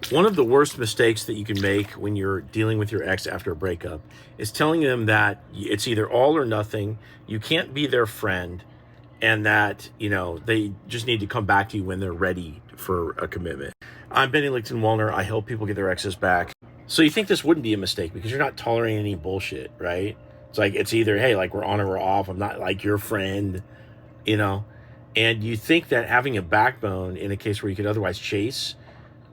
One of the worst mistakes that you can make when you're dealing with your ex after a breakup is telling them that it's either all or nothing, you can't be their friend, and that, they just need to come back to you when they're ready for a commitment. I'm Benny Lichtenwallner. I help people get their exes back. So you think this wouldn't be a mistake because you're not tolerating any bullshit, right? It's like, it's either, hey, like we're on or we're off. I'm not like your friend, you know? And you think that having a backbone in a case where you could otherwise chase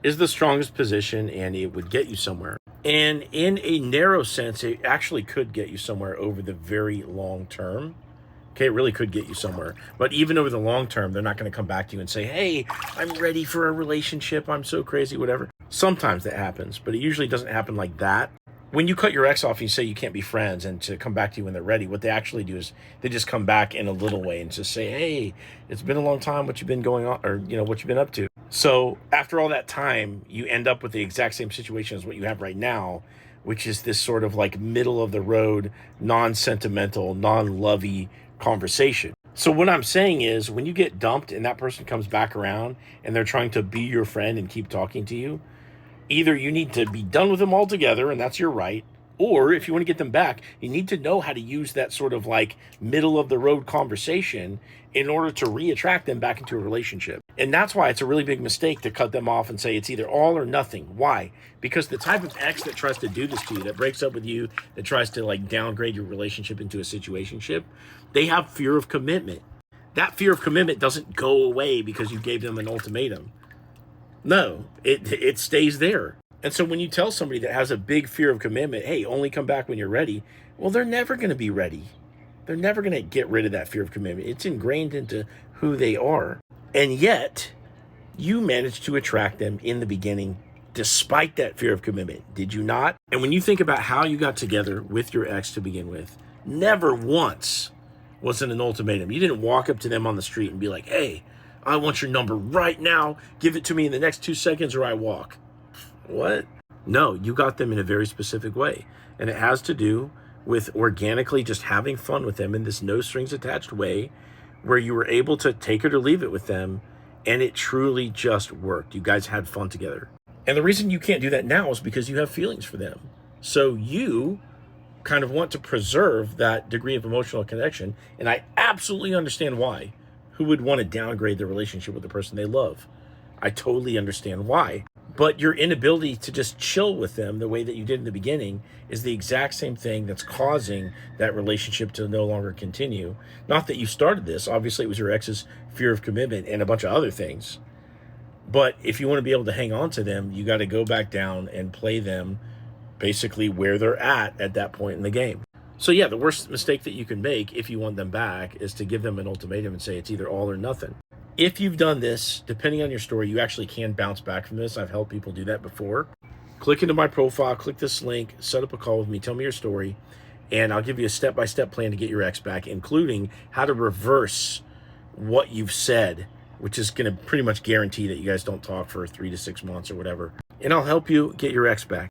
is the strongest position and it would get you somewhere. And in a narrow sense, it actually could get you somewhere over the very long term. Okay, it really could get you somewhere. But even over the long term, they're not going to come back to you and say, hey, I'm ready for a relationship. I'm so crazy, whatever. Sometimes that happens, but it usually doesn't happen like that. When you cut your ex off and you say you can't be friends and to come back to you when they're ready, what they actually do is they just come back in a little way and just say, hey, it's been a long time, what you've been going on, or, what you've been up to. So after all that time, you end up with the exact same situation as what you have right now, which is this sort of like middle of the road, non-sentimental, non-lovey conversation. So what I'm saying is when you get dumped and that person comes back around and they're trying to be your friend and keep talking to you, either you need to be done with them altogether, and that's your right, or if you want to get them back, you need to know how to use that sort of like middle of the road conversation in order to re-attract them back into a relationship. And that's why it's a really big mistake to cut them off and say it's either all or nothing. Why? Because the type of ex that tries to do this to you, that breaks up with you, that tries to like downgrade your relationship into a situationship, they have fear of commitment. That fear of commitment doesn't go away because you gave them an ultimatum. No, it stays there. And so when you tell somebody that has a big fear of commitment, hey, only come back when you're ready, well, they're never going to be ready. They're never going to get rid of that fear of commitment. It's ingrained into who they are. And yet, you managed to attract them in the beginning despite that fear of commitment. Did you not? And when you think about how you got together with your ex to begin with, never once was it an ultimatum. You didn't walk up to them on the street and be like, hey, I want your number right now. Give it to me in the next 2 seconds or I walk. What? No, you got them in a very specific way. And it has to do with organically just having fun with them in this no strings attached way where you were able to take it or leave it with them. And it truly just worked. You guys had fun together. And the reason you can't do that now is because you have feelings for them. So you kind of want to preserve that degree of emotional connection. And I absolutely understand why. Who would want to downgrade their relationship with the person they love? I totally understand why. But your inability to just chill with them the way that you did in the beginning is the exact same thing that's causing that relationship to no longer continue. Not that you started this. Obviously, it was your ex's fear of commitment and a bunch of other things. But if you want to be able to hang on to them, you got to go back down and play them basically where they're at that point in the game. So yeah, the worst mistake that you can make if you want them back is to give them an ultimatum and say it's either all or nothing. If you've done this, depending on your story, you actually can bounce back from this. I've helped people do that before. Click into my profile, click this link, set up a call with me, tell me your story, and I'll give you a step-by-step plan to get your ex back, including how to reverse what you've said, which is going to pretty much guarantee that you guys don't talk for 3 to 6 months or whatever. And I'll help you get your ex back.